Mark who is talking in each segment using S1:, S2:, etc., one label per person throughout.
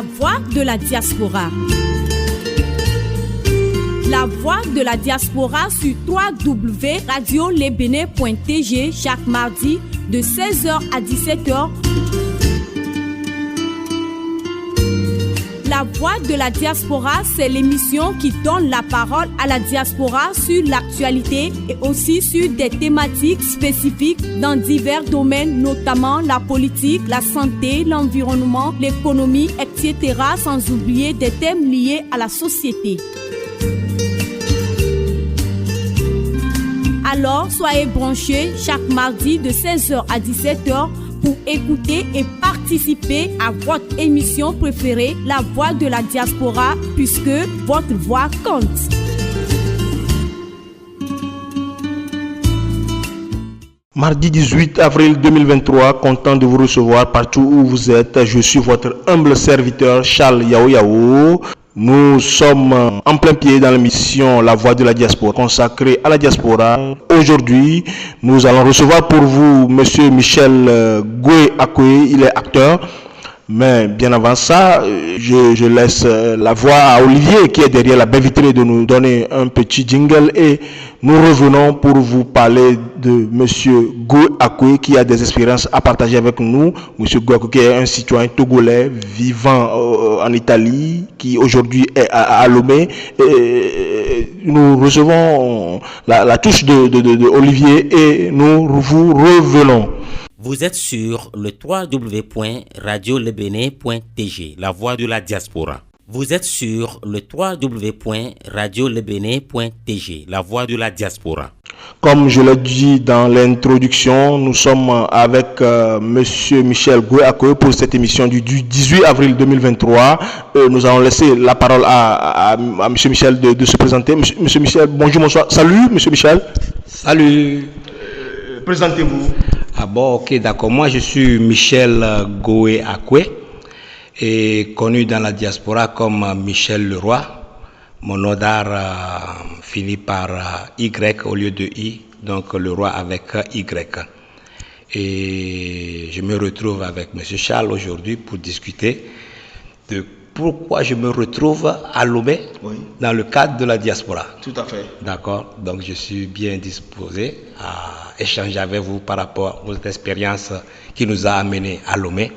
S1: La voix de la diaspora. La voix de la diaspora sur www.radiolebene.tg chaque mardi de 16h à 17h. La voix de la diaspora, c'est l'émission qui donne la parole à la diaspora sur l'actualité et aussi sur des thématiques spécifiques dans divers domaines, notamment la politique, la santé, l'environnement, l'économie, etc., sans oublier des thèmes liés à la société. Alors, soyez branchés chaque mardi de 16h à 17h pour écouter et participer à votre émission préférée, La Voix de la Diaspora, puisque votre voix compte.
S2: Mardi 18 avril 2023, content de vous recevoir partout où vous êtes. Je suis votre humble serviteur Charles Yao Yao. Nous sommes en plein pied dans l'émission La Voix de la Diaspora, consacrée à la diaspora. Aujourd'hui, nous allons recevoir pour vous Monsieur Michel Goué Akoué. Il est acteur. Mais bien avant ça, je laisse la voix à Olivier qui est derrière la baie vitrée de nous donner un petit jingle et nous revenons pour vous parler de Monsieur Goué Akoué qui a des expériences à partager avec nous. Monsieur Goué Akoué qui est un citoyen togolais vivant en Italie qui aujourd'hui est à Lomé. Nous recevons la touche de Olivier et nous vous revenons.
S3: Vous êtes sur le www.radiolebene.tg, la voix de la diaspora. Vous êtes sur le www.radiolebene.tg, la voix de la diaspora.
S2: Comme je l'ai dit dans l'introduction, nous sommes avec Monsieur Michel Goué Akoué pour cette émission du 18 avril 2023. Nous allons laisser la parole à Monsieur Michel de se présenter. Monsieur Michel, bonjour, bonsoir. Salut, Monsieur Michel.
S4: Salut.
S2: Présentez-vous.
S4: Ah bon, ok, d'accord. Moi, je suis Michel Goué Akoué, et connu dans la diaspora comme Michel Leroy. Mon nom d'art finit par Y au lieu de I, donc Leroy avec Y. Et je me retrouve avec M. Charles aujourd'hui pour discuter de pourquoi je me retrouve à Lomé dans le cadre de la diaspora.
S2: Tout à fait.
S4: D'accord. Donc je suis bien disposé à échanger avec vous par rapport aux expériences qui nous a amenés à Lomé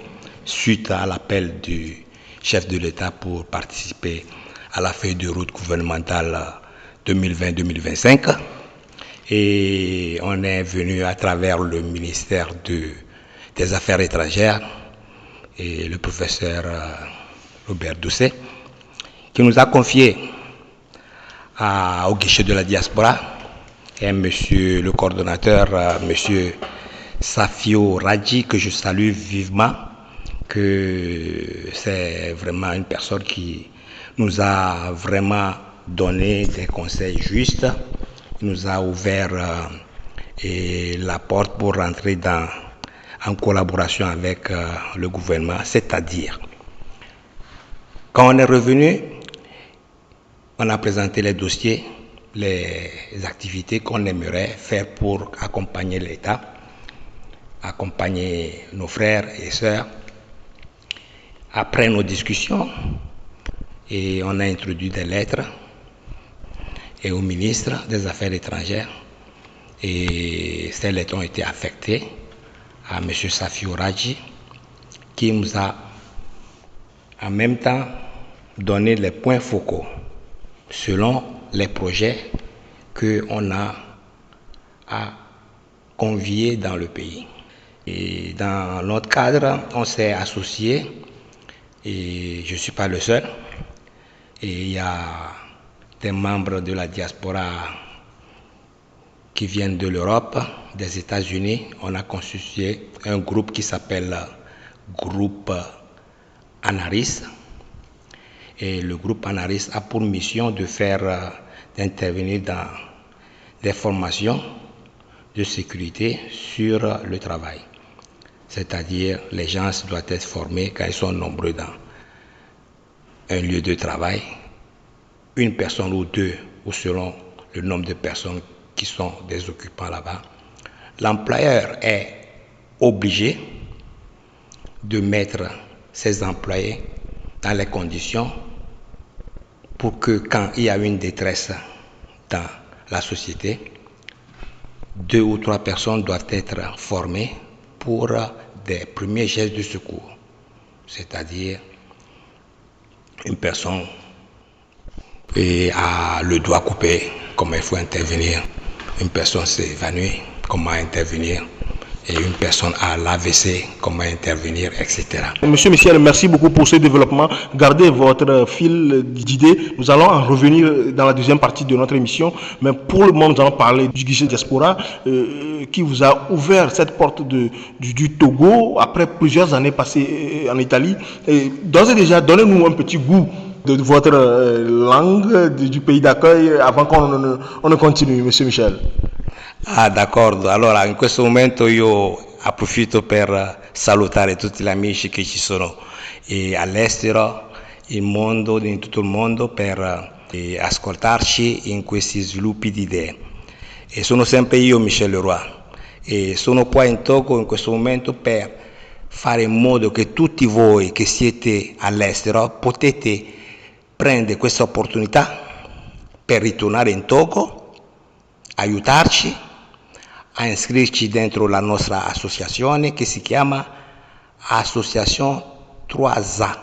S4: suite à l'appel du chef de l'État pour participer à la feuille de route gouvernementale 2020-2025. Et on est venu à travers le ministère des Affaires étrangères et le professeur Robert Doucet, qui nous a confié au guichet de la diaspora et monsieur le coordonnateur, monsieur Safio Radji, que je salue vivement, que c'est vraiment une personne qui nous a vraiment donné des conseils justes, nous a ouvert la porte pour rentrer en collaboration avec le gouvernement, c'est-à-dire quand on est revenu, on a présenté les dossiers, les activités qu'on aimerait faire pour accompagner l'État, accompagner nos frères et sœurs. Après nos discussions, et on a introduit des lettres et au ministre des Affaires étrangères. Et ces lettres ont été affectées à M. Safio Radji, qui nous a en même temps donné les points focaux selon les projets qu'on a à convier dans le pays. Et dans notre cadre, on s'est associé, et je ne suis pas le seul, et il y a des membres de la diaspora qui viennent de l'Europe, des États-Unis. On a constitué un groupe qui s'appelle Groupe Anaris, et le groupe Anaris a pour mission de d'intervenir dans des formations de sécurité sur le travail, c'est-à-dire les gens doivent être formés quand ils sont nombreux dans un lieu de travail, une personne ou deux, ou selon le nombre de personnes qui sont des occupants là-bas. L'employeur est obligé de mettre ses employés dans les conditions pour que quand il y a une détresse dans la société, 2 ou 3 personnes doivent être formées pour des premiers gestes de secours. C'est-à-dire, une personne a le doigt coupé, comment il faut intervenir. Une personne s'est évanouie, comment intervenir. Et une personne a l'AVC, comment intervenir, etc.
S2: Monsieur Michel, merci beaucoup pour ce développement. Gardez votre fil d'idées. Nous allons en revenir dans la deuxième partie de notre émission. Mais pour le moment, nous allons parler du guichet diaspora qui vous a ouvert cette porte du Togo après plusieurs années passées en Italie. Et d'ores et déjà, donnez-nous un petit goût de votre langue, du pays d'accueil, avant qu'on ne continue, Monsieur Michel.
S4: Ah, d'accordo. Allora, in questo momento io approfitto per salutare tutti gli amici che ci sono all'estero, in tutto il mondo, per ascoltarci in questi sviluppi di idee. E sono sempre io, Michel Leroy, e sono qua in Togo in questo momento per fare in modo che tutti voi che siete all'estero potete prendere questa opportunità per ritornare in Togo, aiutarci a iscriverci dentro la nostra associazione che si chiama Association 3A.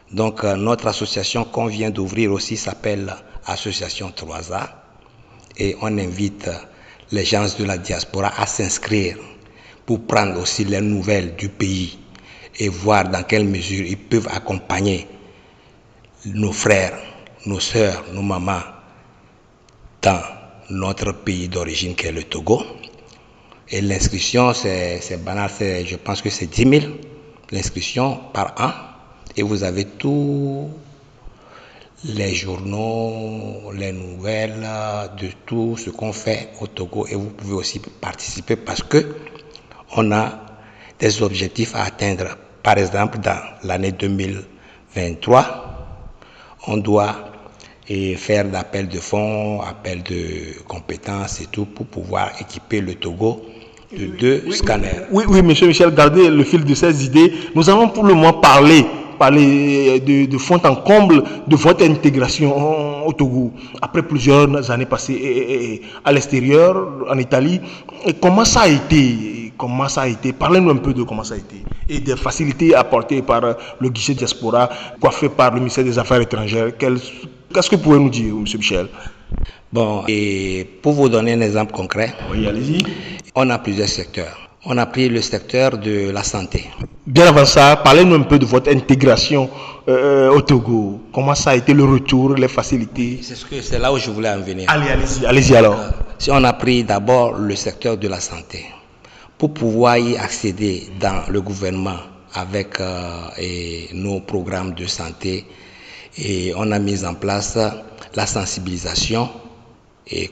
S4: Donc notre association qu'on vient d'ouvrir aussi s'appelle Association 3A et on invite les gens de la diaspora à s'inscrire pour prendre aussi les nouvelles du pays et voir dans quelle mesure ils peuvent accompagner nos frères, nos sœurs, nos mamans dans notre pays d'origine qui est le Togo. Et l'inscription, c'est banal, je pense que c'est 10 000 l'inscription par an. Et vous avez tous les journaux, les nouvelles, de tout ce qu'on fait au Togo. Et vous pouvez aussi participer parce que on a des objectifs à atteindre. Par exemple, dans l'année 2023, on doit faire d'appel de fonds, appel de compétences et tout pour pouvoir équiper le Togo de 2 scanners.
S2: Oui, monsieur Michel, gardez le fil de ces idées. Nous allons pour le moment parler de fond en comble de votre intégration au Togo après plusieurs années passées à l'extérieur, en Italie. Et comment ça a été? Parlez-nous un peu de comment ça a été et des facilités apportées par le guichet diaspora coiffé par le ministère des Affaires étrangères. Qu'est-ce que vous pouvez nous dire, M. Michel?
S4: Bon, et pour vous donner un exemple concret,
S2: oui, allez-y.
S4: On a plusieurs secteurs. On a pris le secteur de la santé.
S2: Bien avant ça, parlez-nous un peu de votre intégration au Togo. Comment ça a été le retour, les facilités?
S4: C'est là où je voulais en venir.
S2: Allez-y alors.
S4: Si on a pris d'abord le secteur de la santé, pour pouvoir y accéder dans le gouvernement avec nos programmes de santé, et on a mis en place la sensibilisation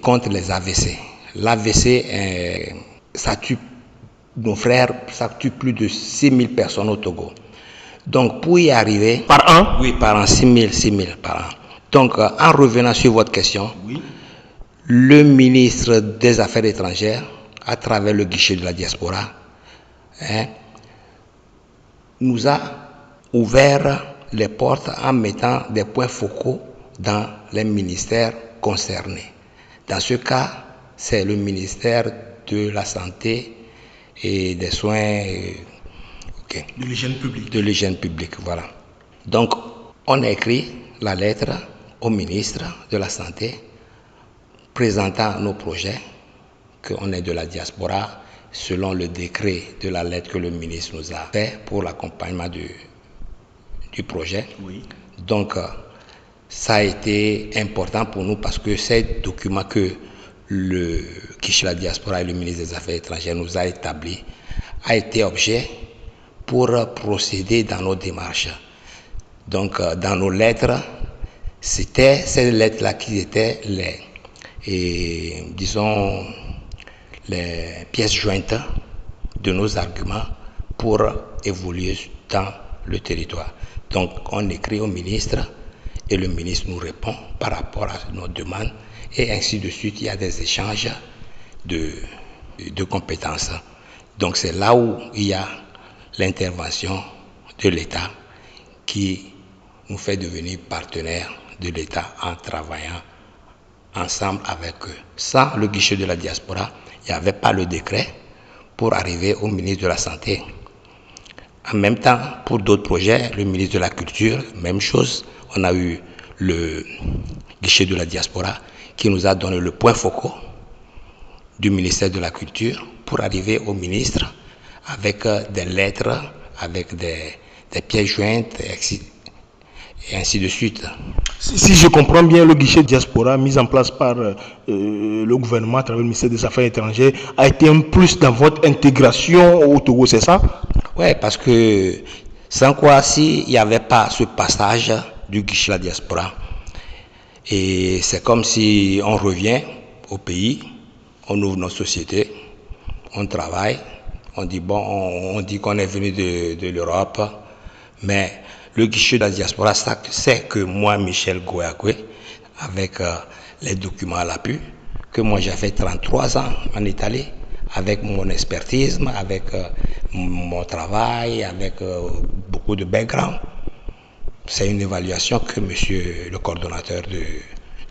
S4: contre les AVC. L'AVC, ça tue nos frères, ça tue plus de 6 000 personnes au Togo. Donc pour y arriver...
S2: Par an?
S4: Oui, par an, 6 000 par an. Donc en revenant sur votre question, oui, le ministre des Affaires étrangères, à travers le guichet de la diaspora, nous a ouvert les portes en mettant des points focaux dans les ministères concernés. Dans ce cas, c'est le ministère de la Santé et des soins,
S2: de l'hygiène publique.
S4: De l'hygiène publique, voilà. Donc, on a écrit la lettre au ministre de la Santé présentant nos projets, qu'on est de la diaspora, selon le décret de la lettre que le ministre nous a fait pour l'accompagnement du projet. Oui. Donc, ça a été important pour nous parce que ces documents que le guichet de la diaspora et le ministre des Affaires étrangères nous a établis a été objet pour procéder dans nos démarches. Donc, dans nos lettres, c'était ces lettres-là qui étaient les pièces jointes de nos arguments pour évoluer dans le territoire. Donc, on écrit au ministre et le ministre nous répond par rapport à nos demandes et ainsi de suite. Il y a des échanges de compétences. Donc, c'est là où il y a l'intervention de l'État qui nous fait devenir partenaires de l'État en travaillant ensemble avec eux. Sans le guichet de la diaspora, il n'y avait pas le décret pour arriver au ministre de la Santé. En même temps, pour d'autres projets, le ministre de la Culture, même chose, on a eu le guichet de la diaspora qui nous a donné le point focal du ministère de la Culture pour arriver au ministre avec des lettres, avec des pièces jointes, et ainsi de suite.
S2: Si je comprends bien, le guichet diaspora mis en place par le gouvernement à travers le ministère des Affaires étrangères a été un plus dans votre intégration au Togo, c'est ça?
S4: Oui, parce que sans quoi, s'il n'y avait pas ce passage du guichet de la diaspora, et c'est comme si on revient au pays, on ouvre notre société, on travaille, on dit bon, on dit qu'on est venu de l'Europe, mais le guichet de la diaspora, c'est que moi, Michel Goyakwe, avec les documents à l'appui, que moi j'ai fait 33 ans en Italie, avec mon expertise, avec mon travail, avec beaucoup de background. C'est une évaluation que monsieur le coordonnateur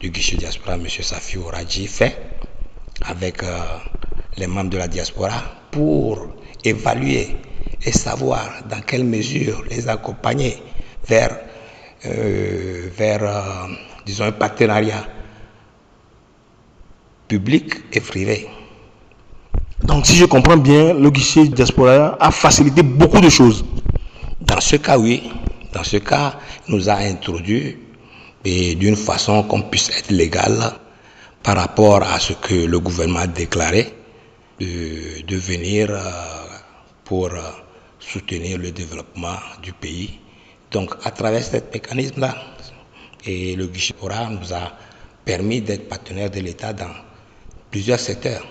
S4: du guichet diaspora, monsieur Safi Oradji, fait avec les membres de la diaspora pour évaluer et savoir dans quelle mesure les accompagner vers disons, un partenariat public et privé.
S2: Donc, si je comprends bien, le guichet diaspora a facilité beaucoup de choses.
S4: Dans ce cas, oui. Dans ce cas, il nous a introduit d'une façon qu'on puisse être légal par rapport à ce que le gouvernement a déclaré de venir pour soutenir le développement du pays. Donc, à travers ce mécanisme-là, et le guichet diaspora nous a permis d'être partenaires de l'État dans plusieurs secteurs.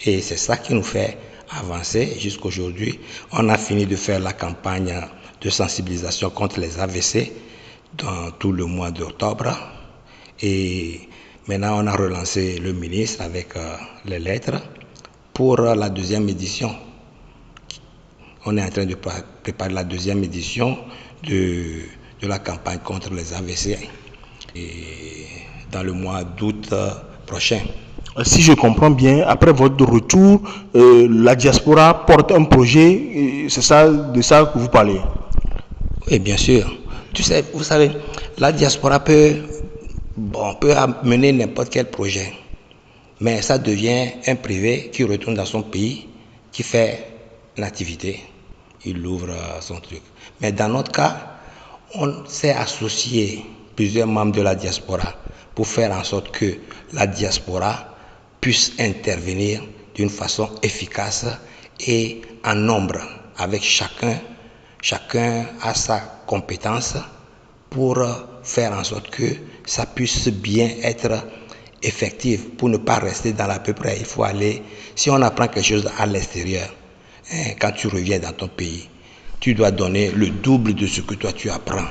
S4: Et c'est ça qui nous fait avancer jusqu'aujourd'hui. On a fini de faire la campagne de sensibilisation contre les AVC dans tout le mois d'octobre. Et maintenant, on a relancé le ministre avec les lettres pour la deuxième édition. On est en train de préparer la deuxième édition de la campagne contre les AVC et dans le mois d'août prochain.
S2: Si je comprends bien, après votre retour, la diaspora porte un projet, c'est ça, de ça que vous parlez?
S4: Oui, bien sûr. Tu sais, vous savez, la diaspora peut amener n'importe quel projet, mais ça devient un privé qui retourne dans son pays, qui fait une activité, il ouvre son truc. Mais dans notre cas, on s'est associé plusieurs membres de la diaspora pour faire en sorte que la diaspora puisse intervenir d'une façon efficace et en nombre, avec chacun a sa compétence pour faire en sorte que ça puisse bien être effectif, pour ne pas rester dans l'à peu près. Il faut aller, si on apprend quelque chose à l'extérieur, quand tu reviens dans ton pays, tu dois donner le double de ce que toi tu apprends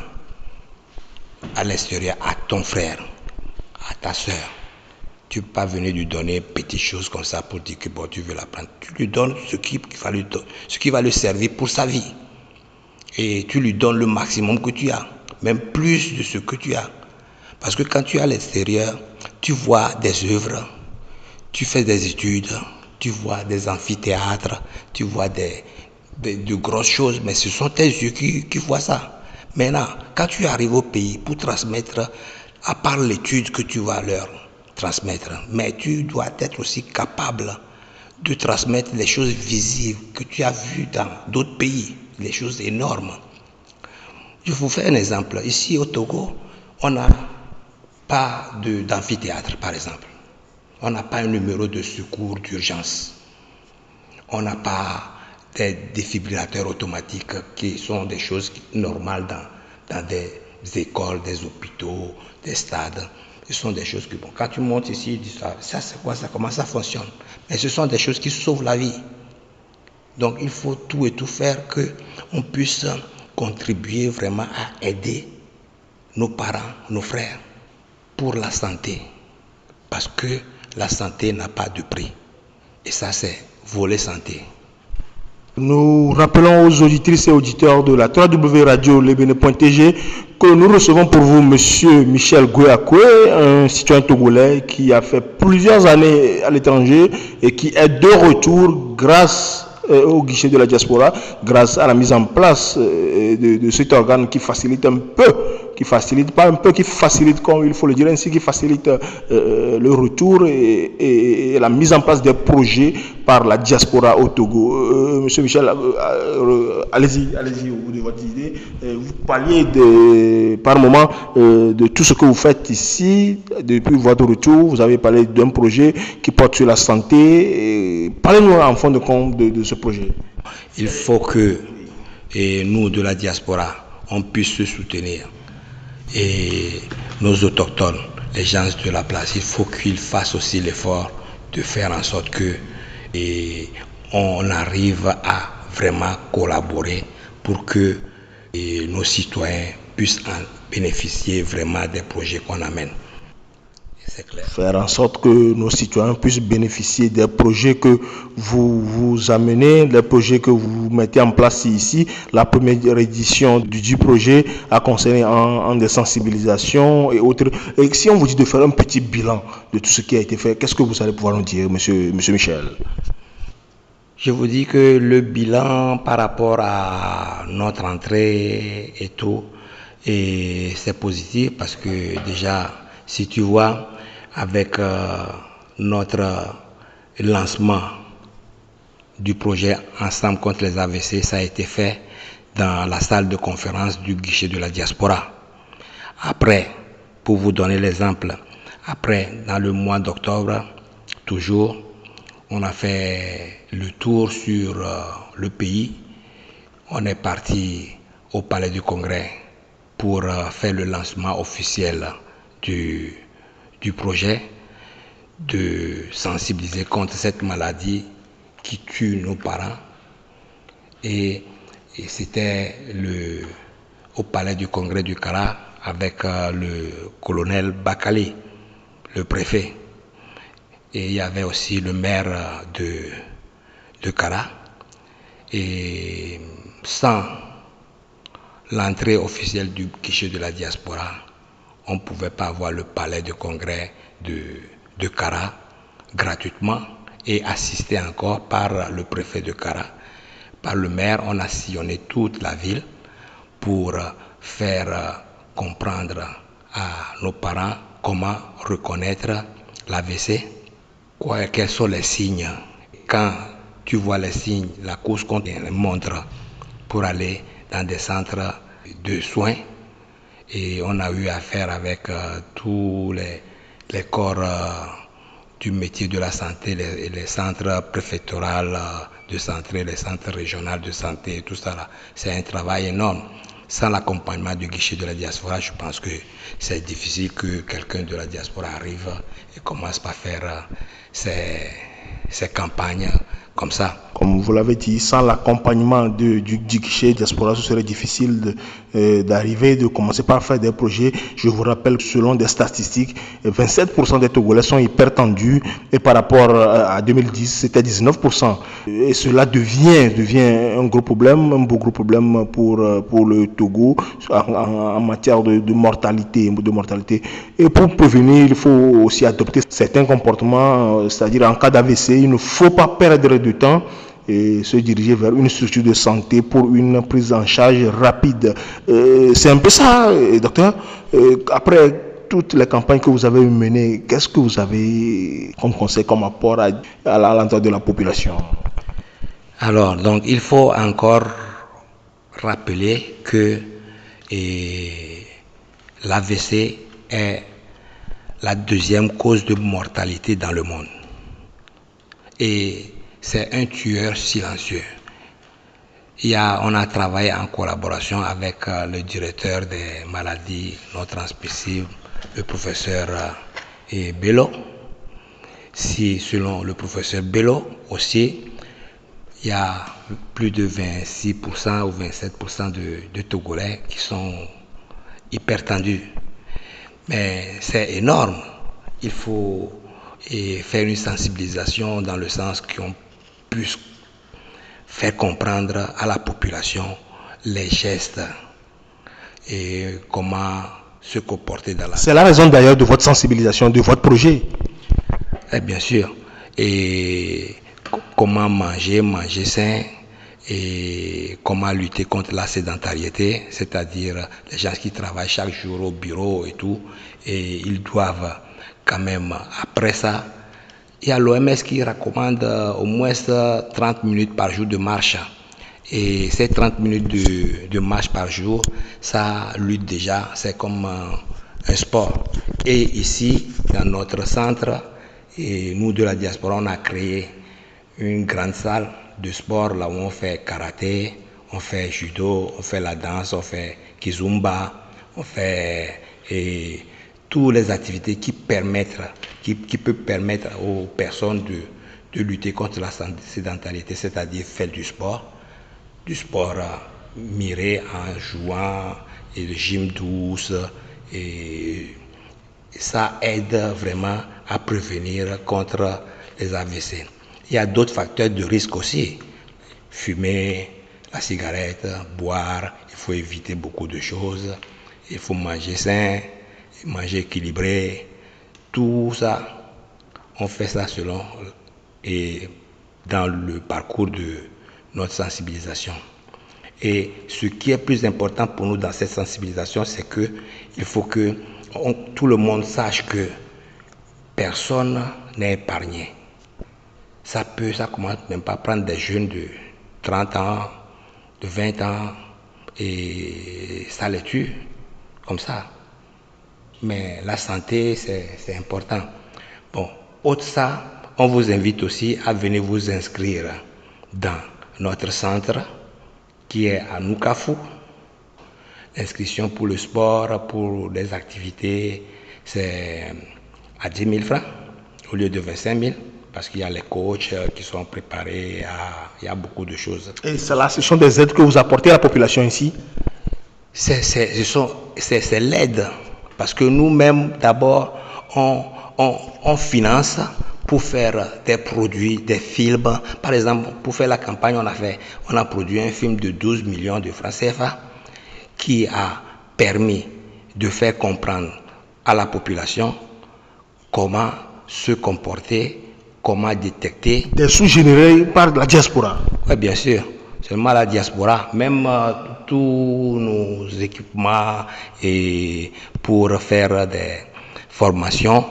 S4: à l'extérieur à ton frère, à ta soeur. Tu ne peux pas venir lui donner petites choses comme ça pour dire que bon, tu veux l'apprendre. Tu lui donnes ce qui va lui servir pour sa vie. Et tu lui donnes le maximum que tu as, même plus de ce que tu as. Parce que quand tu es à l'extérieur, tu vois des œuvres, tu fais des études, tu vois des amphithéâtres, tu vois de grosses choses, mais ce sont tes yeux qui voient ça. Maintenant, quand tu arrives au pays pour transmettre, à part l'étude que tu vas leur transmettre, mais tu dois être aussi capable de transmettre les choses visibles que tu as vues dans d'autres pays, les choses énormes. Je vous fais un exemple. Ici au Togo, on n'a pas d'amphithéâtre, par exemple. On n'a pas un numéro de secours d'urgence. On n'a pas des défibrillateurs automatiques qui sont des choses normales dans des écoles, des hôpitaux, des stades. Ce sont des choses que, bon, quand tu montes ici, tu dis ça c'est quoi, ça, comment ça fonctionne. Mais ce sont des choses qui sauvent la vie. Donc il faut tout et tout faire qu'on puisse contribuer vraiment à aider nos parents, nos frères, pour la santé. Parce que la santé n'a pas de prix. Et ça, c'est volet santé.
S2: Nous rappelons aux auditrices et auditeurs de la 3W Radio Lebene.tg que nous recevons pour vous Monsieur Michel Gouakoué, un citoyen togolais qui a fait plusieurs années à l'étranger et qui est de retour grâce au guichet de la diaspora, grâce à la mise en place de cet organe qui facilite un peu, qui facilite comme il faut le dire ainsi, qui facilite le retour et la mise en place des projets par la diaspora au Togo. Monsieur Michel, allez-y au bout de votre idée. Vous parliez par moment de tout ce que vous faites ici depuis votre retour. Vous avez parlé d'un projet qui porte sur la santé. Parlez-nous en fond de compte de ce projet.
S4: Il faut que nous de la diaspora, on puisse se soutenir. Et nos autochtones, les gens de la place, il faut qu'ils fassent aussi l'effort de faire en sorte que on arrive à vraiment collaborer pour que nos citoyens puissent en bénéficier vraiment des projets qu'on amène. C'est clair.
S2: Faire en sorte que nos citoyens puissent bénéficier des projets que vous amenez, des projets que vous mettez en place ici. La première édition du projet a concerné en des sensibilisations et autres. Et si on vous dit de faire un petit bilan de tout ce qui a été fait, qu'est-ce que vous allez pouvoir nous dire, monsieur Michel?
S4: Je vous dis que le bilan par rapport à notre entrée et tout, et c'est positif parce que déjà, si tu vois, avec notre lancement du projet Ensemble contre les AVC, ça a été fait dans la salle de conférence du guichet de la diaspora. Après, pour vous donner l'exemple, après, dans le mois d'octobre, toujours, on a fait le tour sur le pays. On est parti au Palais du Congrès pour faire le lancement officiel du projet de sensibiliser contre cette maladie qui tue nos parents. Et c'était au Palais du Congrès du Kara avec le colonel Bakali, le préfet. Et il y avait aussi le maire de Kara. Et sans l'entrée officielle du guichet de la diaspora, on ne pouvait pas avoir le palais de congrès de Kara gratuitement et assisté encore par le préfet de Kara. Par le maire, on a sillonné toute la ville pour faire comprendre à nos parents comment reconnaître l'AVC, quels sont les signes. Quand tu vois les signes, la course qu'on te montre pour aller dans des centres de soins. Et on a eu affaire avec tous les corps du métier de la santé, les centres préfectoraux de santé, les centres régionaux de santé, tout ça. C'est un travail énorme. Sans l'accompagnement du guichet de la diaspora, je pense que c'est difficile que quelqu'un de la diaspora arrive et commence par faire ces campagnes comme ça.
S2: Comme vous l'avez dit, sans l'accompagnement du guichet diaspora, ce serait difficile d'arriver, de commencer par faire des projets. Je vous rappelle que selon des statistiques, 27% des Togolais sont hypertendus et par rapport à 2010, c'était 19%. Et cela devient un gros problème, un beau gros problème pour le Togo en matière de mortalité. Et pour prévenir, il faut aussi adopter certains comportements, c'est-à-dire en cas d'AVC, il ne faut pas perdre de temps et se diriger vers une structure de santé pour une prise en charge rapide. C'est un peu ça, docteur. Après toutes les campagnes que vous avez menées, qu'est-ce que vous avez comme conseil, comme apport à l'endroit de la population?
S4: Alors, donc, il faut encore rappeler que l'AVC est la deuxième cause de mortalité dans le monde. Et c'est un tueur silencieux. On a travaillé en collaboration avec le directeur des maladies non transmissibles, le professeur Bello. Selon le professeur Bello aussi, il y a plus de 26% ou 27% de Togolais qui sont hypertendus. Mais c'est énorme. Il faut faire une sensibilisation dans le sens qu'on puisse faire comprendre à la population les gestes et comment se comporter dans la...
S2: C'est la raison d'ailleurs de votre sensibilisation, de votre projet.
S4: Et bien sûr. Et comment manger sain et comment lutter contre la sédentarité, c'est-à-dire les gens qui travaillent chaque jour au bureau et tout, et ils doivent quand même, après ça, il y a l'OMS qui recommande au moins 30 minutes par jour de marche. Et ces 30 minutes de marche par jour, ça lutte déjà, c'est comme un sport. Et ici, dans notre centre, et nous de la diaspora, on a créé une grande salle de sport là où on fait karaté, on fait judo, on fait la danse, on fait kizumba, on fait toutes les activités qui peuvent permettre aux personnes de lutter contre la sédentarité, c'est-à-dire faire du sport miré en jouant et le gym douce, et ça aide vraiment à prévenir contre les AVC. Il y a d'autres facteurs de risque aussi. Fumer, la cigarette, boire, il faut éviter beaucoup de choses. Il faut manger sain, manger équilibré. Tout ça, on fait ça selon et dans le parcours de notre sensibilisation. Et ce qui est plus important pour nous dans cette sensibilisation, c'est que il faut que tout le monde sache que personne n'est épargné. Ça commence même pas à prendre des jeunes de 30 ans, de 20 ans, et ça les tue, comme ça. Mais la santé, c'est important. Bon, autre ça, on vous invite aussi à venir vous inscrire dans notre centre, qui est à Nukafu. L'inscription pour le sport, pour les activités, c'est à 10 000 francs au lieu de 25 000. Parce qu'il y a les coachs qui sont préparés, il y a beaucoup de choses.
S2: Et ce sont des aides que vous apportez à la population ici?
S4: C'est l'aide. Parce que nous-mêmes, d'abord, on finance pour faire des produits, des films. Par exemple, pour faire la campagne, on a produit un film de 12 millions de francs CFA qui a permis de faire comprendre à la population comment se comporter, comment détecter.
S2: Des sous générés par la diaspora?
S4: Oui, bien sûr. Seulement la diaspora, même tous nos équipements et pour faire des formations.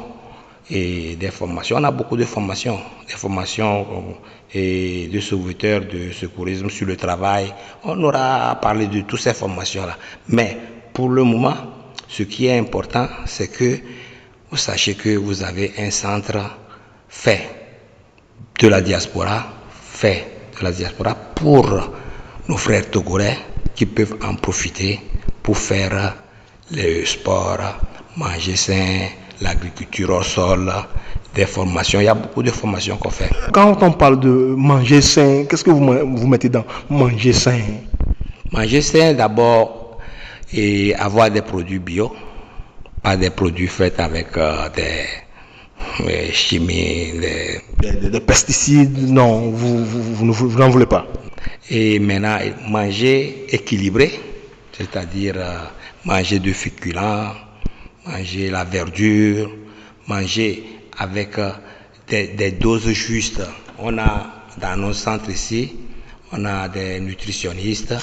S4: On a beaucoup de formations. Des formations de sauveteurs, de secourisme sur le travail. On aura parlé de toutes ces formations-là. Mais pour le moment, ce qui est important, c'est que vous sachiez que vous avez un centre fait de la diaspora pour nos frères togolais qui peuvent en profiter pour faire le sport, manger sain, l'agriculture au sol, des formations. Il y a beaucoup de formations qu'on fait.
S2: Quand on parle de manger sain, qu'est-ce que vous mettez dans manger sain?
S4: Manger sain, d'abord, et avoir des produits bio, pas des produits faits avec des chimies,
S2: des pesticides. Non, vous n'en voulez pas.
S4: Et maintenant, manger équilibré, c'est-à-dire manger de féculents, manger la verdure, manger avec des doses justes. On a dans nos centres ici, on a des nutritionnistes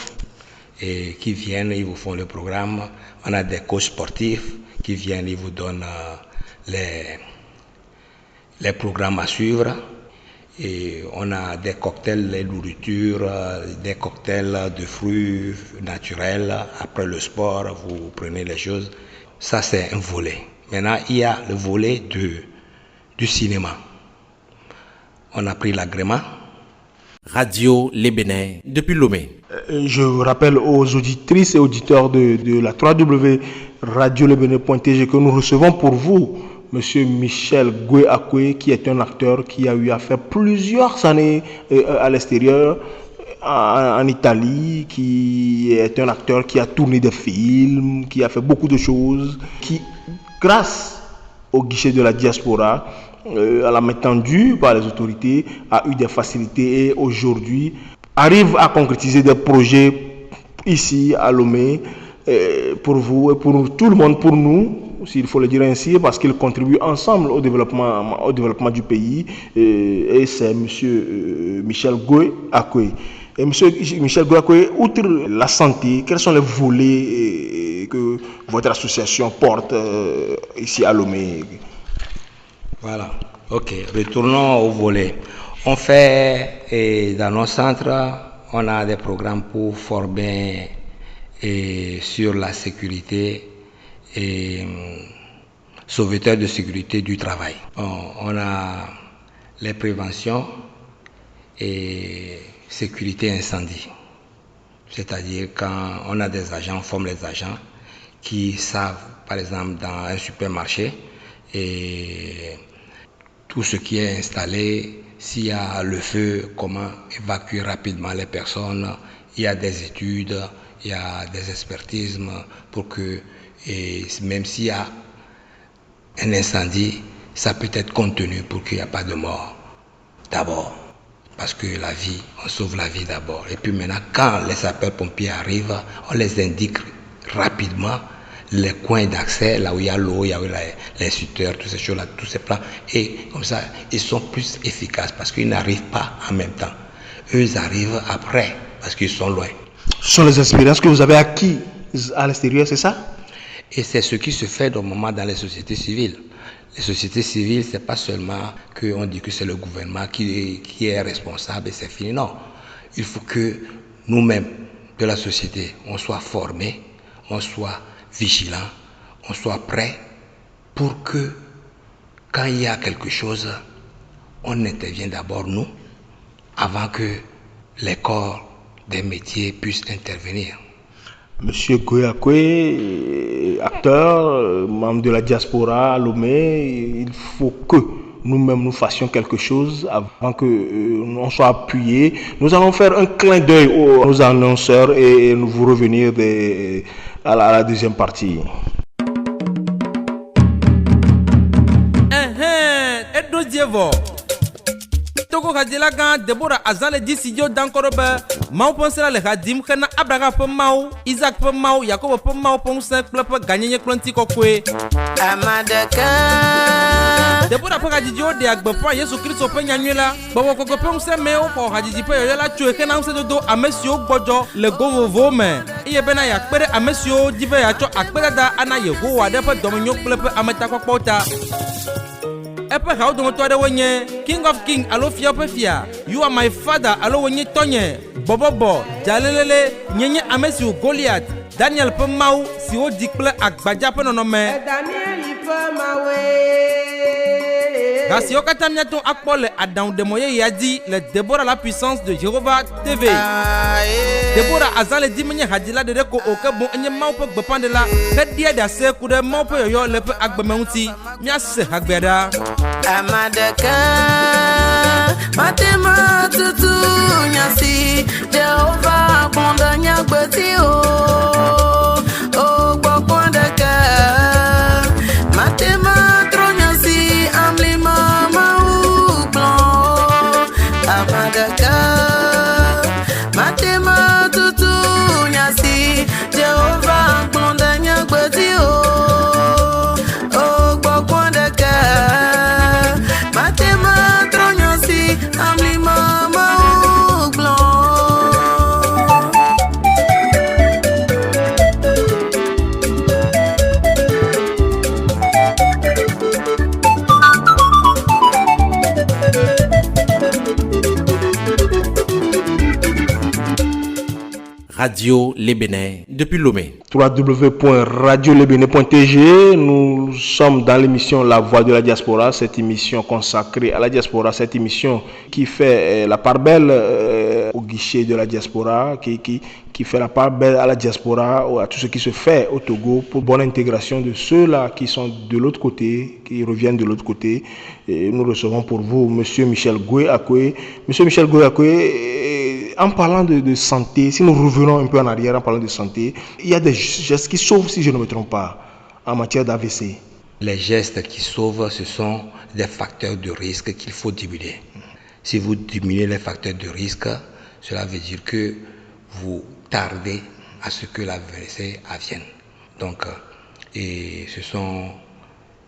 S4: qui viennent, ils vous font le programme. On a des coachs sportifs qui viennent, ils vous donnent les programmes à suivre. Et on a des cocktails de nourriture, des cocktails de fruits naturels. Après le sport, vous prenez les choses. Ça, c'est un volet. Maintenant, il y a le volet du cinéma. On a pris l'agrément.
S3: Radio Les Bénin, depuis Lomé.
S2: Je rappelle aux auditrices et auditeurs de la www.radiolebene.tg que nous recevons pour vous Monsieur Michel Goué-Akoué, qui est un acteur qui a eu à faire plusieurs années à l'extérieur, en Italie, qui est un acteur qui a tourné des films, qui a fait beaucoup de choses, qui, grâce au guichet de la diaspora, à la main tendue par les autorités, a eu des facilités et aujourd'hui arrive à concrétiser des projets ici à Lomé pour vous et pour tout le monde, pour nous, s'il faut le dire ainsi, parce qu'ils contribuent ensemble au développement du pays. Et c'est M. Michel Goy Akwe. Et M. Michel Goy Akwe, outre la santé, quels sont les volets que votre association porte ici à Lomé?
S4: Voilà, ok, retournons au volet. On fait, dans nos centres, on a des programmes pour former sur la sécurité et sauveteurs de sécurité du travail. On a les préventions et sécurité incendie. C'est-à-dire quand on a des agents, on forme les agents qui savent, par exemple, dans un supermarché, et tout ce qui est installé, s'il y a le feu, comment évacuer rapidement les personnes. Il y a des études, il y a des expertises pour que, et même s'il y a un incendie, ça peut être contenu pour qu'il n'y ait pas de mort. D'abord, parce que la vie, on sauve la vie d'abord. Et puis maintenant, quand les sapeurs-pompiers arrivent, on les indique rapidement les coins d'accès, là où il y a l'eau, il y a l'insuteur, toutes ces choses-là, tous ces plans. Et comme ça, ils sont plus efficaces parce qu'ils n'arrivent pas en même temps. Eux, ils arrivent après parce qu'ils sont loin.
S2: Ce sont les expériences que vous avez acquises à l'extérieur, c'est ça?
S4: Et c'est ce qui se fait normalement dans les sociétés civiles. Les sociétés civiles, c'est pas seulement qu'on dit que c'est le gouvernement qui est responsable et c'est fini. Non. Il faut que nous-mêmes, de la société, on soit formés, on soit vigilants, on soit prêts pour que quand il y a quelque chose, on intervienne d'abord nous, avant que les corps des métiers puissent intervenir.
S2: Monsieur Goy Akwe, acteur, membre de la diaspora à Lomé, il faut que nous-mêmes nous fassions quelque chose avant que on soit appuyés. Nous allons faire un clin d'œil aux annonceurs et nous vous revenir à la deuxième partie.
S5: Togo Hadjela gan Deborah Azale di studio dankorobe mau pensera le hadim kana Abraham pe mau Isaac pe mau Yakob pe mau ponse plepe gagner klonti kokwe
S6: Amadaka
S5: Deborah pe hadjo de agbepo Yesu Kristo pe nyanwela bobo koko pe nse me o ko hadji pe yola tue kana nse dodo amesio gbojo le govovo me iye bena ya kpere amesio dive ya cho akpere da ana Yehowa de pe domonyo plepe ameta kokota Epe how do to wenye King of King alo fia pe fia You are my father alo wenye tonye Bobobo jalelele nyenye amesi Goliath Daniel pe mau si o dikple agbaja pe nonome
S6: Daniel ipe mawe
S5: Rasio katamia ton akpole Adam de moye yadi le Deborah la puissance de Jéhovah TV Deborah azan le dimenye hadila de reko oke bon enye mau pe gbepande la Kedia da se kude mau pe yoyo le pe agbemeunti Mia se hagbeda
S6: Amadaka Matema tutu nyasi Jehovah bonda nyagbeti o gbokondaka Matema tro nyasi amli mama ou blanc Amadaka Matema tutu nyasi Jehovah bonda nyagbeti o gbokondaka Matema tronyosi amli mama ou blanc
S3: Radio Les Bénins depuis Lomé.
S2: www.radiolebene.tg. Nous sommes dans l'émission La Voix de la Diaspora, cette émission consacrée à la diaspora, cette émission qui fait la part belle au guichet de la diaspora, qui fait la part belle à la diaspora, à tout ce qui se fait au Togo pour bonne intégration de ceux-là qui sont de l'autre côté, qui reviennent de l'autre côté. Et nous recevons pour vous Monsieur Michel Goy Akwe. Monsieur Michel Goy Akwe, en parlant de santé, si nous revenons un peu en arrière en parlant de santé, il y a des gestes qui sauvent, si je ne me trompe pas, en matière d'AVC.
S4: Les gestes qui sauvent, ce sont des facteurs de risque qu'il faut diminuer. Si vous diminuez les facteurs de risque, cela veut dire que vous tardez à ce que l'AVC advienne. Donc, et ce sont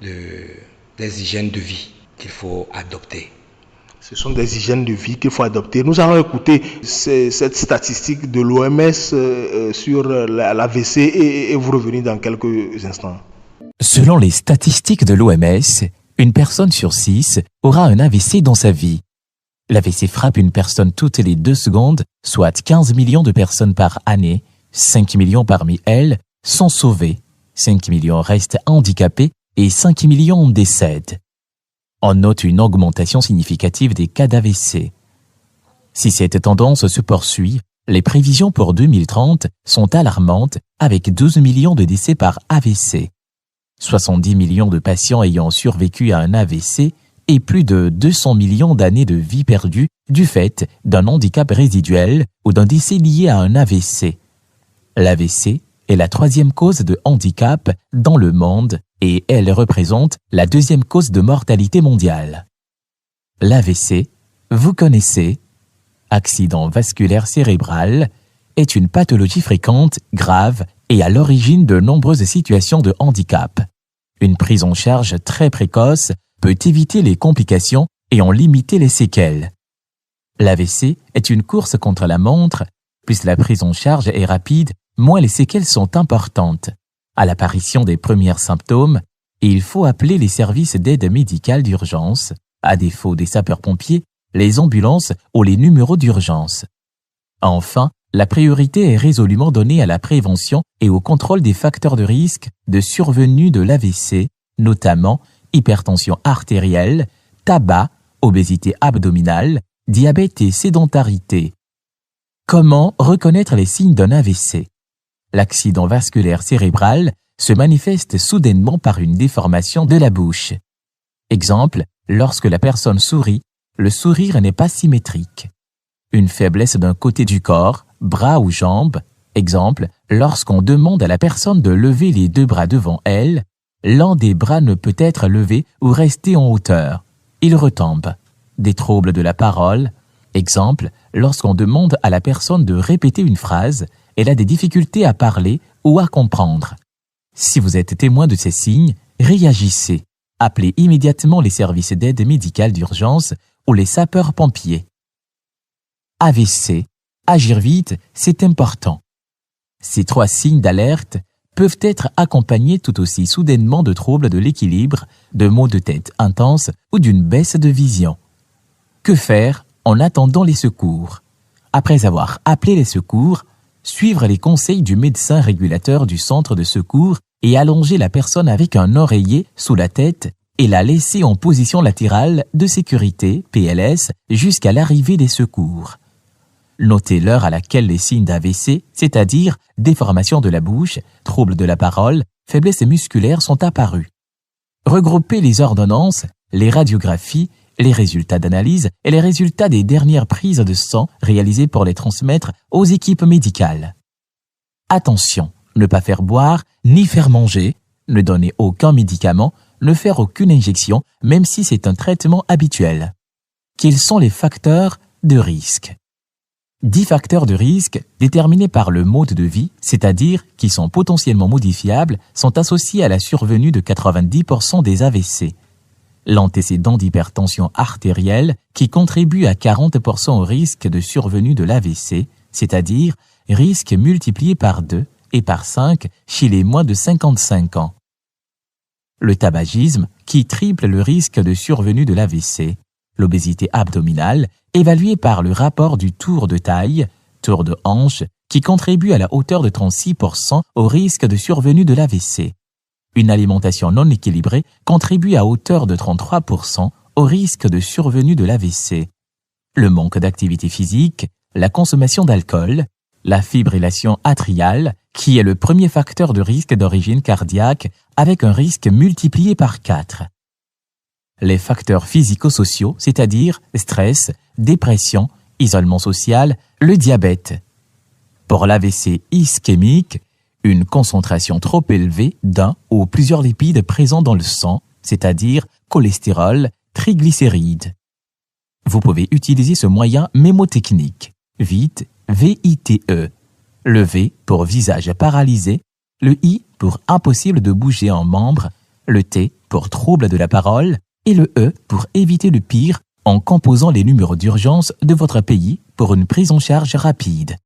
S4: des hygiènes de vie qu'il faut adopter.
S2: Ce sont des hygiènes de vie qu'il faut adopter. Nous allons écouter cette statistique de l'OMS sur l'AVC et vous revenir dans quelques instants.
S7: Selon les statistiques de l'OMS, une personne sur 6 aura un AVC dans sa vie. L'AVC frappe une personne toutes les 2 secondes, soit 15 millions de personnes par année. 5 millions parmi elles sont sauvées, 5 millions restent handicapés et 5 millions décèdent. On note une augmentation significative des cas d'AVC. Si cette tendance se poursuit, les prévisions pour 2030 sont alarmantes avec 12 millions de décès par AVC. 70 millions de patients ayant survécu à un AVC et plus de 200 millions d'années de vie perdues du fait d'un handicap résiduel ou d'un décès lié à un AVC. L'AVC est la 3e cause de handicap dans le monde et elle représente la 2e cause de mortalité mondiale. L'AVC, vous connaissez, accident vasculaire cérébral, est une pathologie fréquente, grave et à l'origine de nombreuses situations de handicap. Une prise en charge très précoce peut éviter les complications et en limiter les séquelles. L'AVC est une course contre la montre, plus la prise en charge est rapide, moins les séquelles sont importantes. À l'apparition des premiers symptômes, il faut appeler les services d'aide médicale d'urgence, à défaut des sapeurs-pompiers, les ambulances ou les numéros d'urgence. Enfin, la priorité est résolument donnée à la prévention et au contrôle des facteurs de risque de survenue de l'AVC, notamment hypertension artérielle, tabac, obésité abdominale, diabète et sédentarité. Comment reconnaître les signes d'un AVC ? L'accident vasculaire cérébral se manifeste soudainement par une déformation de la bouche. Exemple, lorsque la personne sourit, le sourire n'est pas symétrique. Une faiblesse d'un côté du corps, bras ou jambes. Exemple, lorsqu'on demande à la personne de lever les 2 bras devant elle, l'un des bras ne peut être levé ou rester en hauteur. Il retombe. Des troubles de la parole. Exemple, lorsqu'on demande à la personne de répéter une phrase, elle a des difficultés à parler ou à comprendre. Si vous êtes témoin de ces signes, réagissez. Appelez immédiatement les services d'aide médicale d'urgence ou les sapeurs-pompiers. AVC. Agir vite, c'est important. Ces 3 signes d'alerte peuvent être accompagnés tout aussi soudainement de troubles de l'équilibre, de maux de tête intenses ou d'une baisse de vision. Que faire en attendant les secours ? Après avoir appelé les secours, suivre les conseils du médecin régulateur du centre de secours et allonger la personne avec un oreiller sous la tête et la laisser en position latérale de sécurité, PLS, jusqu'à l'arrivée des secours. Notez l'heure à laquelle les signes d'AVC, c'est-à-dire déformation de la bouche, troubles de la parole, faiblesse musculaire sont apparus. Regroupez les ordonnances, les radiographies, les résultats d'analyse et les résultats des dernières prises de sang réalisées pour les transmettre aux équipes médicales. Attention, ne pas faire boire ni faire manger, ne donner aucun médicament, ne faire aucune injection, même si c'est un traitement habituel. Quels sont les facteurs de risque ? 10 facteurs de risque déterminés par le mode de vie, c'est-à-dire qui sont potentiellement modifiables, sont associés à la survenue de 90% des AVC. L'antécédent d'hypertension artérielle qui contribue à 40% au risque de survenue de l'AVC, c'est-à-dire risque multiplié par 2 et par 5 chez les moins de 55 ans. Le tabagisme qui triple le risque de survenue de l'AVC. L'obésité abdominale évaluée par le rapport du tour de taille, tour de hanche, qui contribue à la hauteur de 36% au risque de survenue de l'AVC. Une alimentation non équilibrée contribue à hauteur de 33% au risque de survenue de l'AVC. Le manque d'activité physique, la consommation d'alcool, la fibrillation atriale, qui est le premier facteur de risque d'origine cardiaque avec un risque multiplié par 4. Les facteurs physico-sociaux, c'est-à-dire stress, dépression, isolement social, le diabète. Pour l'AVC ischémique, une concentration trop élevée d'un ou plusieurs lipides présents dans le sang, c'est-à-dire cholestérol, triglycérides. Vous pouvez utiliser ce moyen mémotechnique. Vite, V-I-T-E. Le V pour visage paralysé, le I pour impossible de bouger en membre, le T pour trouble de la parole et le E pour éviter le pire en composant les numéros d'urgence de votre pays pour une prise en charge rapide.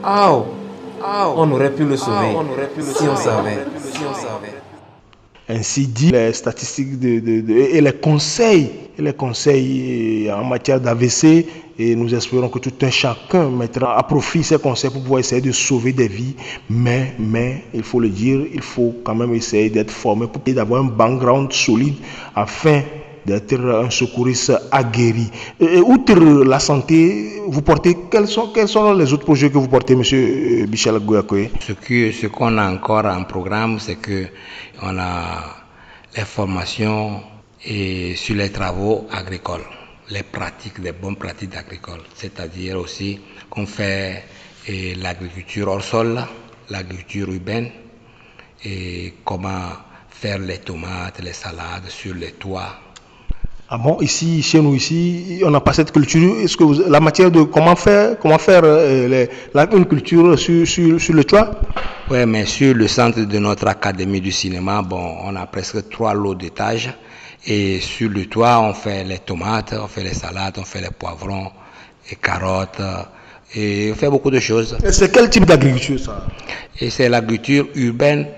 S8: Oh, on aurait pu le sauver si on savait.
S2: Ainsi dit les statistiques et les conseils en matière d'AVC, et nous espérons que tout un chacun mettra à profit ces conseils pour pouvoir essayer de sauver des vies. Mais il faut le dire, il faut quand même essayer d'être formé pour d'avoir un background solide afin d'être un secouriste aguerri. Outre la santé, vous portez quels sont les autres projets que vous portez, monsieur Michel Gouyakoye?
S4: Ce qu'on a encore en programme, c'est que on a les formations et sur les travaux agricoles, les bonnes pratiques agricoles, c'est-à-dire aussi qu'on fait l'agriculture hors sol, l'agriculture urbaine, et comment faire les tomates, les salades sur les toits.
S2: Ah bon, ici, chez nous, on n'a pas cette culture. Est-ce que la matière de comment faire une culture sur le toit?
S4: Oui, mais sur le centre de notre académie du cinéma, on a presque 3 lots d'étages. Et sur le toit, on fait les tomates, on fait les salades, on fait les poivrons, les carottes, et on fait beaucoup de choses.
S2: Et c'est quel type d'agriculture, ça?
S4: Et c'est l'agriculture urbaine.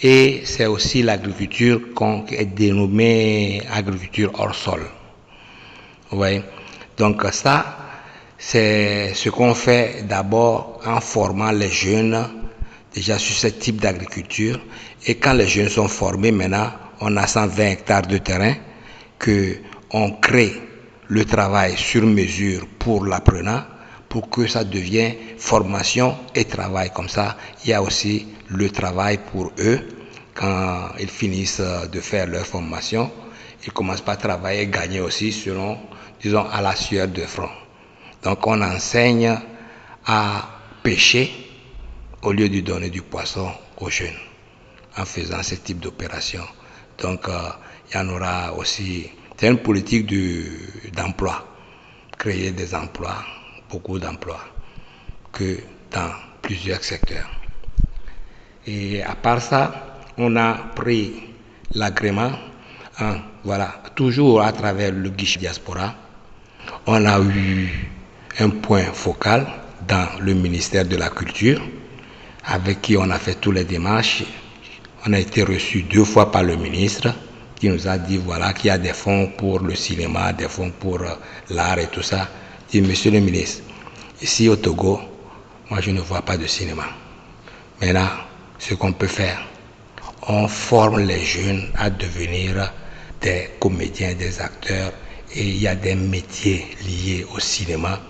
S4: Et c'est aussi l'agriculture qui est dénommée agriculture hors sol. Oui. Donc ça, c'est ce qu'on fait d'abord en formant les jeunes déjà sur ce type d'agriculture. Et quand les jeunes sont formés, maintenant, on a 120 hectares de terrain qu'on crée le travail sur mesure pour l'apprenant pour que ça devienne formation et travail. Comme ça, il y a aussi le travail pour eux. Quand ils finissent de faire leur formation, ils commencent par travailler et gagner aussi selon, disons, à la sueur de front. Donc on enseigne à pêcher au lieu de donner du poisson aux jeunes en faisant ce type d'opération. Donc il y en aura aussi, c'est une politique d'emploi, créer des emplois, beaucoup d'emplois, que dans plusieurs secteurs. Et à part ça, on a pris l'agrément, toujours à travers le guichet diaspora. On a eu un point focal dans le ministère de la Culture, avec qui on a fait toutes les démarches. On a été reçu 2 fois par le ministre, qui nous a dit qu'il y a des fonds pour le cinéma, des fonds pour l'art et tout ça. Il dit, monsieur le ministre, ici au Togo, moi je ne vois pas de cinéma. Maintenant, ce qu'on peut faire, on forme les jeunes à devenir des comédiens, des acteurs, et il y a des métiers liés au cinéma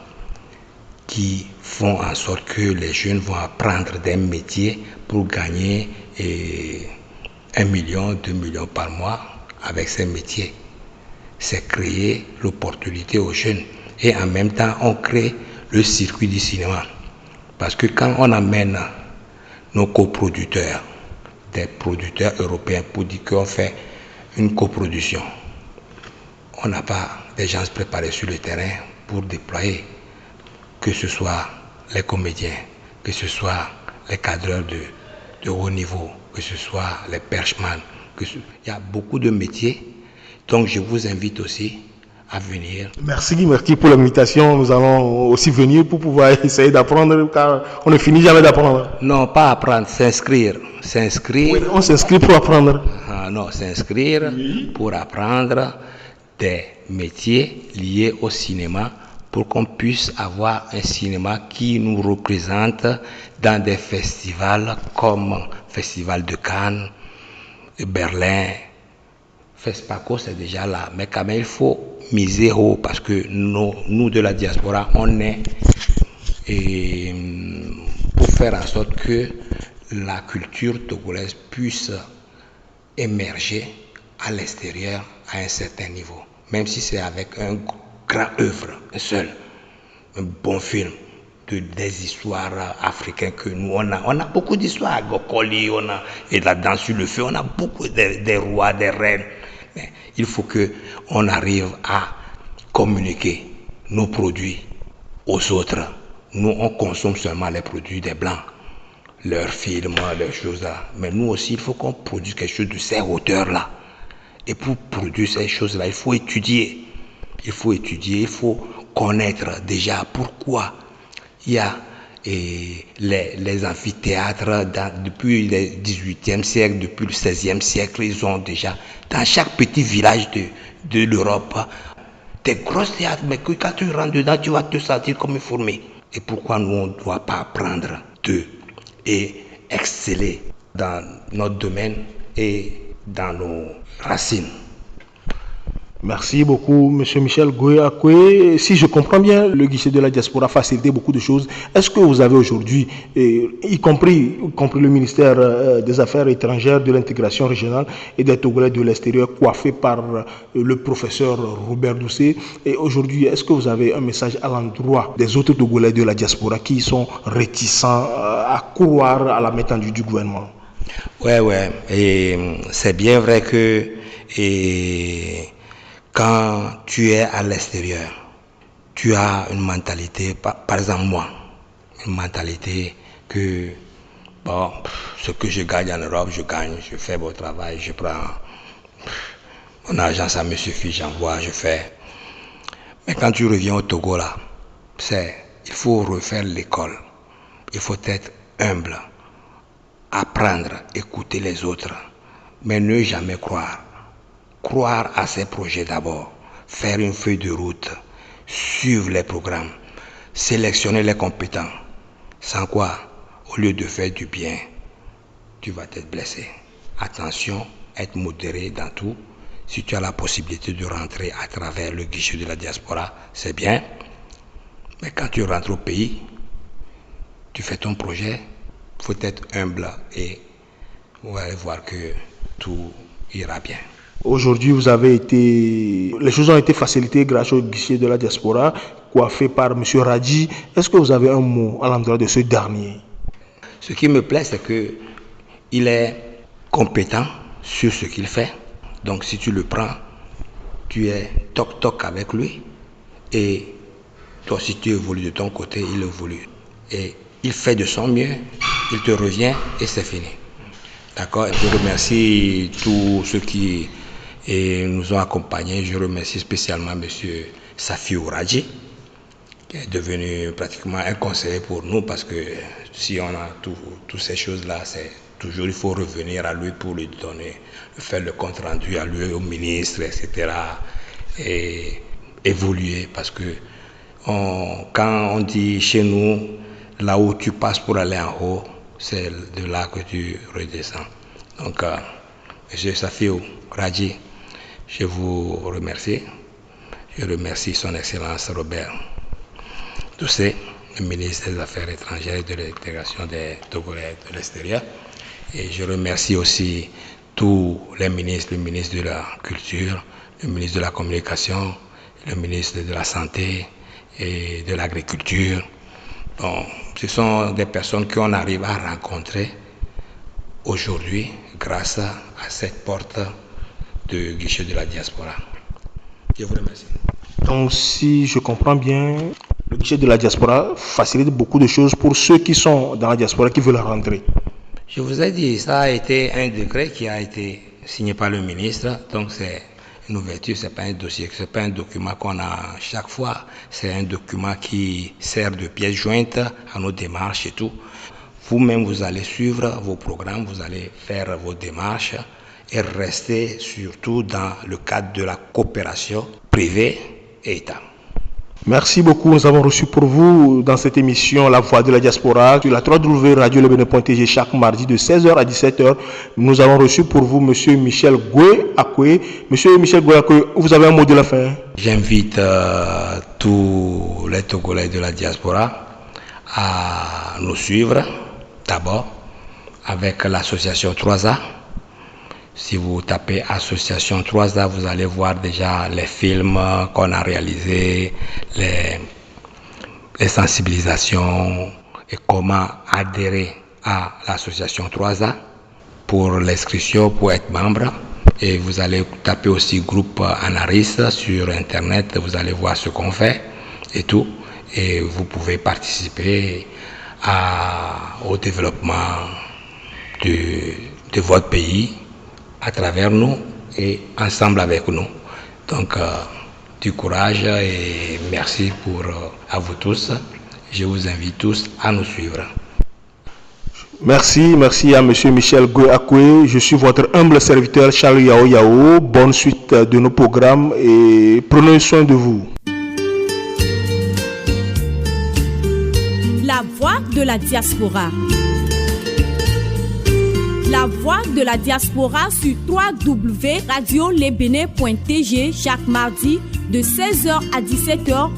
S4: qui font en sorte que les jeunes vont apprendre des métiers pour gagner 1 million, 2 millions par mois avec ces métiers. C'est créer l'opportunité aux jeunes et en même temps on crée le circuit du cinéma. Parce que quand on amène nos coproducteurs, des producteurs européens pour dire qu'on fait une coproduction, on n'a pas des gens préparés sur le terrain pour déployer, que ce soit les comédiens, que ce soit les cadreurs de haut niveau, que ce soit les perchemans, il y a beaucoup de métiers. Donc je vous invite aussi à venir.
S2: Merci pour l'invitation. Nous allons aussi venir pour pouvoir essayer d'apprendre, car on ne finit jamais d'apprendre.
S4: Non, pas apprendre, s'inscrire.
S2: Oui, on s'inscrit pour apprendre.
S4: Non, s'inscrire pour apprendre des métiers liés au cinéma pour qu'on puisse avoir un cinéma qui nous représente dans des festivals comme le Festival de Cannes, de Berlin. FESPACO, c'est déjà là, mais quand même il faut miser haut parce que nous de la diaspora, on est pour faire en sorte que la culture togolaise puisse émerger à l'extérieur à un certain niveau, même si c'est avec un grand œuvre, un bon film, des histoires africaines que nous on a beaucoup d'histoires, Gokoli, et la danse sur le feu, on a beaucoup des rois, des reines, Mais il faut qu'on arrive à communiquer nos produits aux autres. Nous, on consomme seulement les produits des Blancs, leurs films, leurs choses là. Mais nous aussi, il faut qu'on produise quelque chose de ces hauteurs-là. Et pour produire ces choses-là, il faut étudier. Il faut connaître déjà pourquoi il y a les amphithéâtres depuis le 18e siècle, depuis le 16e siècle. Ils ont déjà, dans chaque petit village de l'Europe, des grosses théâtres, mais que quand tu rentres dedans, tu vas te sentir comme une fourmi. Et pourquoi nous, on ne doit pas apprendre d'eux et exceller dans notre domaine et dans nos racines?
S2: Merci beaucoup, M. Michel Goué-Akoué. Si je comprends bien, le guichet de la diaspora facilite beaucoup de choses. Est-ce que vous avez aujourd'hui, y compris le ministère des Affaires étrangères, de l'intégration régionale et des Togolais de l'extérieur, coiffé par le professeur Robert Doucet, et aujourd'hui, est-ce que vous avez un message à l'endroit des autres Togolais de la diaspora qui sont réticents à croire à la main tendue du gouvernement?
S4: Ouais. Et c'est bien vrai que quand tu es à l'extérieur, tu as une mentalité, par exemple moi, une mentalité que, bon, ce que je gagne en Europe, je gagne, je fais mon travail, je prends mon argent, ça me suffit, j'envoie, je fais. Mais quand tu reviens au Togo, là, il faut refaire l'école, il faut être humble, apprendre, écouter les autres, mais ne jamais croire. Croire à ses projets d'abord, faire une feuille de route, suivre les programmes, sélectionner les compétents. Sans quoi, au lieu de faire du bien, tu vas être blessé. Attention, être modéré dans tout. Si tu as la possibilité de rentrer à travers le guichet de la diaspora, c'est bien. Mais quand tu rentres au pays, tu fais ton projet, il faut être humble et vous allez voir que tout ira bien.
S2: Aujourd'hui, les choses ont été facilitées grâce au guichet de la diaspora, coiffé par M. Radji. Est-ce que vous avez un mot à l'endroit de ce dernier?
S4: Ce qui me plaît, c'est qu'il est compétent sur ce qu'il fait. Donc, si tu le prends, tu es toc-toc avec lui. Et toi, si tu évolues de ton côté, il évolue. Et il fait de son mieux, il te revient et c'est fini. D'accord? Je remercie tous ceux qui nous ont accompagnés. Je remercie spécialement M. Safiou Radji, qui est devenu pratiquement un conseiller pour nous, parce que si on a toutes ces choses-là, c'est toujours, il faut revenir à lui pour lui donner, faire le compte rendu à lui, au ministre, etc. Et évoluer, parce que quand on dit chez nous, là où tu passes pour aller en haut, c'est de là que tu redescends. Donc, M. Safiou Radji, je vous remercie. Je remercie son Excellence Robert Doucet, le ministre des Affaires étrangères et de l'intégration des Togolais de l'extérieur. Et je remercie aussi tous les ministres, le ministre de la Culture, le ministre de la Communication, le ministre de la Santé et de l'Agriculture. Bon, ce sont des personnes qu'on arrive à rencontrer aujourd'hui grâce à cette porte de guichet de la diaspora. Je vous remercie.
S2: Donc, si je comprends bien, le guichet de la diaspora facilite beaucoup de choses pour ceux qui sont dans la diaspora, qui veulent rentrer.
S4: Je vous ai dit, ça a été un décret qui a été signé par le ministre. Donc, c'est une ouverture, ce n'est pas un dossier, ce n'est pas un document qu'on a chaque fois. C'est un document qui sert de pièce jointe à nos démarches et tout. Vous-même, vous allez suivre vos programmes, vous allez faire vos démarches et rester surtout dans le cadre de la coopération privée et État.
S2: Merci beaucoup. Nous avons reçu pour vous dans cette émission La Voix de la Diaspora sur la www.radio-lebene.tg chaque mardi de 16h à 17h. Nous avons reçu pour vous M. Michel Goué-Akoué. M. Michel Goué-Akoué, vous avez un mot de la fin?
S4: J'invite tous les Togolais de la diaspora à nous suivre d'abord avec l'association 3A. Si vous tapez association 3A, vous allez voir déjà les films qu'on a réalisés, les sensibilisations et comment adhérer à l'association 3A. Pour l'inscription, pour être membre, Et vous allez taper aussi groupe Anaris sur Internet, vous allez voir ce qu'on fait et tout. Et vous pouvez participer au développement de votre pays à travers nous et ensemble avec nous. Donc, du courage et merci à vous tous. Je vous invite tous à nous suivre.
S2: Merci à M. Michel Goué-Akoué. Je suis votre humble serviteur Charles Yao Yao. Bonne suite de nos programmes et prenez soin de vous.
S1: La voix de la diaspora. La voix de la diaspora sur www.radiolebene.tg chaque mardi de 16h à 17h.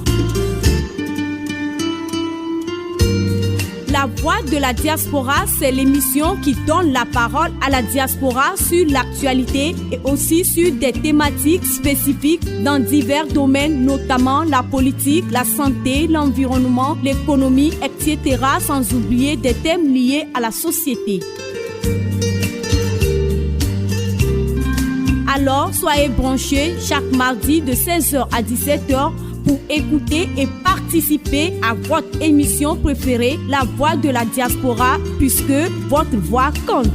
S1: La voix de la diaspora, c'est l'émission qui donne la parole à la diaspora sur l'actualité et aussi sur des thématiques spécifiques dans divers domaines, notamment la politique, la santé, l'environnement, l'économie, etc., sans oublier des thèmes liés à la société. Alors, soyez branchés chaque mardi de 16h à 17h pour écouter et participer à votre émission préférée, La Voix de la Diaspora, puisque votre voix compte.